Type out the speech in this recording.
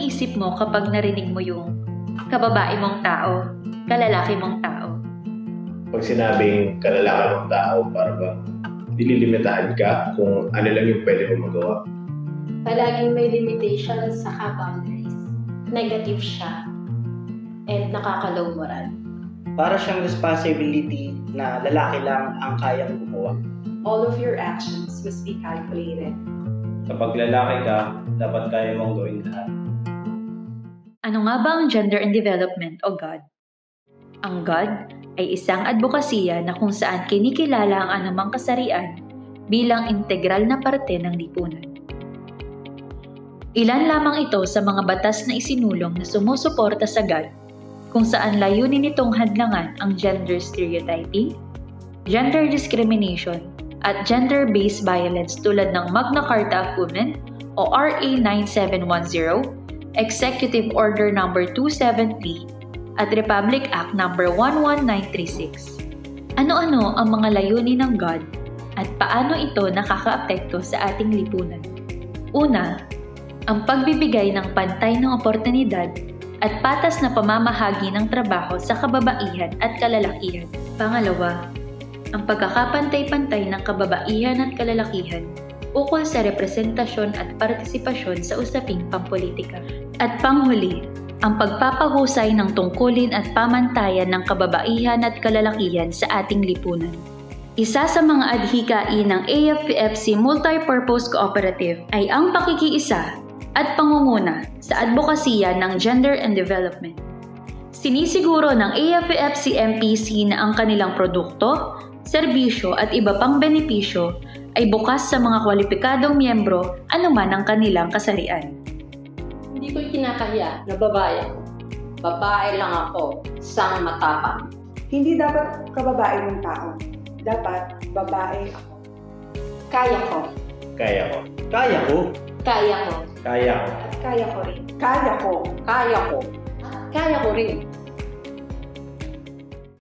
iniisip mo kapag narinig mo yung kababae mong tao, kalalaki mong tao? Pag sinabing kalalaki mong tao, para bang nililimitahan ka kung ano lang yung pwede mo magawa? Palaging may limitations sa boundaries. Negative siya. And nakakalow moral. Para siyang responsibility na lalaki lang ang kayang gumawa. All of your actions must be calculated. Kapag lalaki ka, dapat kaya mong gawin lahat. Ano nga ba ang Gender and Development o GOD? Ang GOD ay isang advokasya na kung saan kinikilala ang anumang kasarian bilang integral na parte ng lipunan. Ilan lamang ito sa mga batas na isinulong na sumusuporta sa GOD kung saan layunin nitong hadlangan ang gender stereotyping, gender discrimination, at gender-based violence tulad ng Magna Carta of Women o RA 9710, Executive Order No. 273 at Republic Act No. 11936. Ano-ano ang mga layunin ng GOD at paano ito nakakaapekto sa ating lipunan? Una, ang pagbibigay ng pantay ng oportunidad at patas na pamamahagi ng trabaho sa kababaihan at kalalakihan. Pangalawa, ang pagkakapantay-pantay ng kababaihan at kalalakihan ukol sa representasyon at partisipasyon sa usaping pampolitika. At panghuli, ang pagpapahusay ng tungkulin at pamantayan ng kababaihan at kalalakihan sa ating lipunan. Isa sa mga adhikain ng AFP-FC Multipurpose Cooperative ay ang pakikiisa at pangunguna sa advokasya ng gender and development. Sinisiguro ng AFP-FC MPC na ang kanilang produkto, serbisyo at iba pang benepisyo ay bukas sa mga kwalipikadong miyembro anuman ang kanilang kasarian. Hindi ko kinakahiya na babae ako. Babae lang ako, isang matapang. Hindi dapat kababae mong tao. Dapat babae ako. Kaya ko. Kaya ko. Kaya ko. Kaya ko. Kaya ko. At kaya ko rin. Kaya ko. Kaya ko. Kaya ko rin.